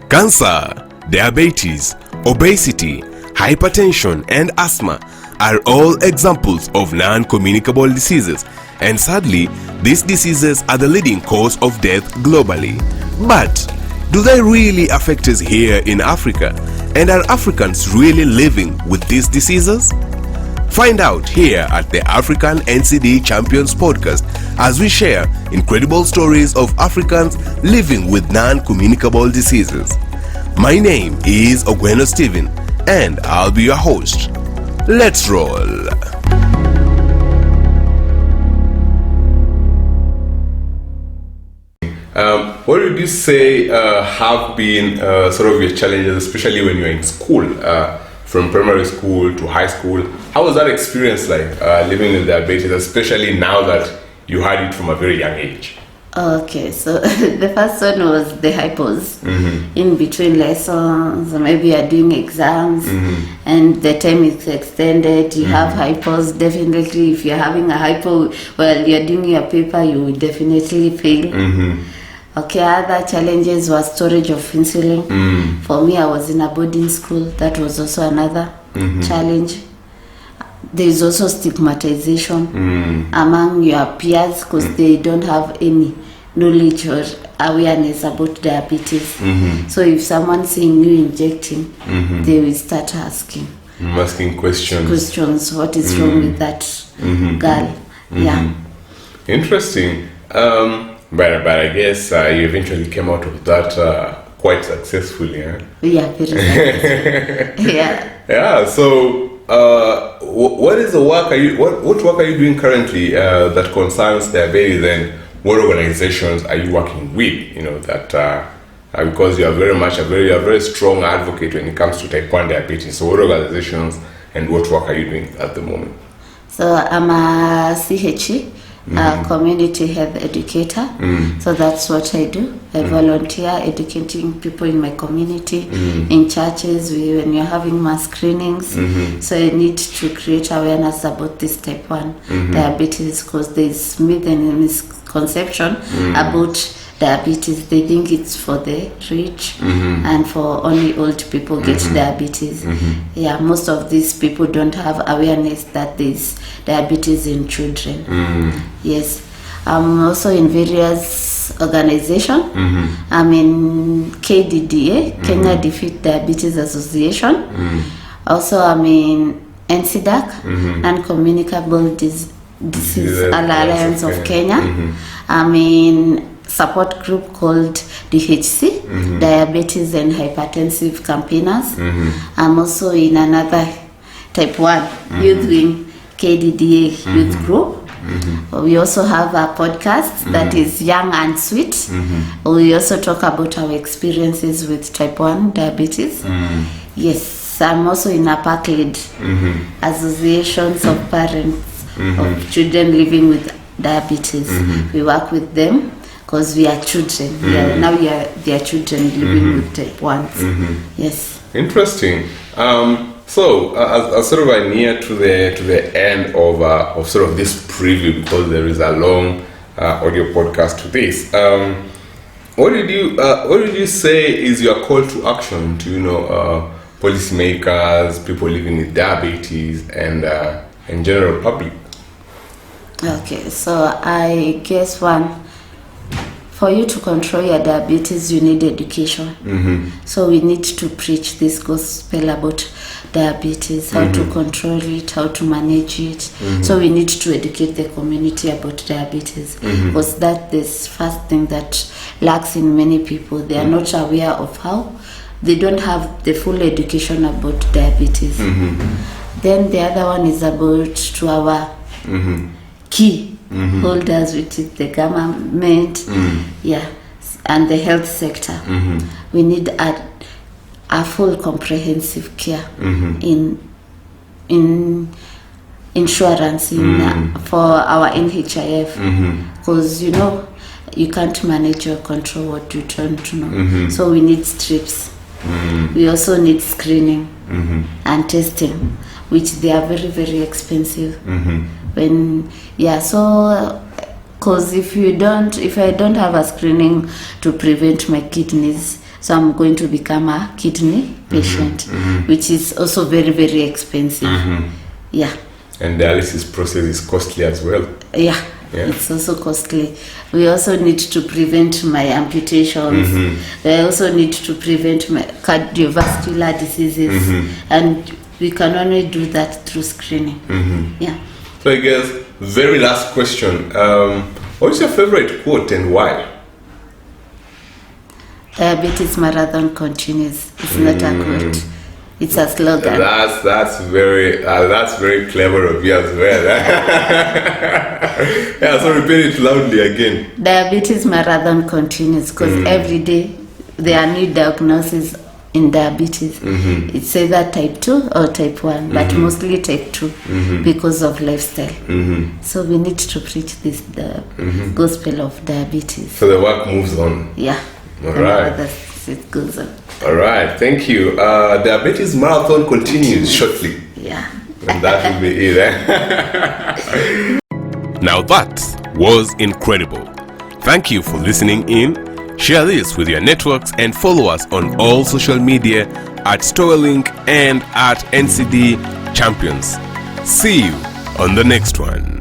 Cancer, diabetes, obesity, hypertension, and asthma are all examples of non-communicable diseases, and sadly, these diseases are the leading cause of death globally. But do they really affect us here in Africa? And are Africans really living with these diseases? Find out here at the African NCD Champions podcast as we share incredible stories of Africans living with non-communicable diseases. My name is Ogweno Stephen and I'll be your host. Let's roll. What would you say have been sort of your challenges, especially when you're in school, from primary school to high school? How was that experience like, living with diabetes, especially now that you had it from a very young age? Okay, so the first one was the hypos. In between lessons, maybe you're doing exams and the time is extended, you have hypos. Definitely, if you're having a hypo while you're doing your paper, you will definitely fail. Okay, other challenges were storage of insulin. For me, I was in a boarding school. That was also another challenge. There is also stigmatization among your peers because they don't have any knowledge or awareness about diabetes. So if someone's seeing you injecting, they will start asking questions. What is wrong with that girl? Yeah. Interesting. But I guess you eventually came out of that quite successfully. Yeah, very successful. Yeah. So, what is the work? What work are you doing currently that concerns diabetes, and what organizations are you working with? You know that because you are very much a very strong advocate when it comes to type 1 diabetes. So, what organizations and what work are you doing at the moment? So I'm a CHE. A community health educator. So that's what I do. I volunteer educating people in my community, in churches, when you're having mass screenings. So I need to create awareness about this type 1 diabetes because there's myth and misconception about diabetes. They think it's for the rich and for only old people get diabetes. Yeah, most of these people don't have awareness that there's diabetes in children. Yes, I'm also in various organizations. I'm in KDDA, Kenya Defeat Diabetes Association. Also, I'm in NCDAC, Non-Communicable Disease Alliance of Kenya. I'm in support group called DHC, Diabetes and Hypertensive Campaigners. I'm also in another type 1 youth wing, KDDA youth group. We also have a podcast that is Young and Sweet. We also talk about our experiences with type 1 diabetes. Yes, I'm also in a PACLID, Associations of Parents of Children Living with Diabetes. We work with them because we are children. Now we are their children living with type 1s. Yes. Interesting. So as sort of I near to the end of sort of this preview, because there is a long audio podcast to this. What did you say is your call to action to policymakers, people living with diabetes, and general public? Okay, so I guess for you to control your diabetes, you need education. So we need to preach this gospel about diabetes, how to control it, how to manage it. So we need to educate the community about diabetes because that's the first thing that lacks in many people. They are not aware of how. They don't have the full education about diabetes. Then the other one is about to our key holders, which is the government, and the health sector. We need a full comprehensive care in insurance for our NHIF, because you can't manage or control what you don't know. So we need strips. We also need screening and testing, which they are very, very expensive. Because if I don't have a screening to prevent my kidneys, So I'm going to become a kidney patient, which is also very, very expensive. Yeah. And dialysis process is costly as well. Yeah. It's also costly. We also need to prevent my amputations. We also need to prevent my cardiovascular diseases, and we can only do that through screening. Yeah. So I guess very last question. What is your favorite quote and why? Diabetes marathon continues. It's not a quote. It's a slogan. That's very clever of you as well. Yeah, so repeat it loudly again. Diabetes marathon continues because every day there are new diagnoses in diabetes. It's either type 2 or type 1, but mostly type 2 because of lifestyle. So we need to preach this the gospel of diabetes. So the work moves on. Yeah. All right. It goes on. All right, thank you. Diabetes marathon continues shortly. Yeah. And that will be it. Now that was incredible. Thank you for listening in. Share this with your networks and follow us on all social media at Storylink and at NCD Champions. See you on the next one.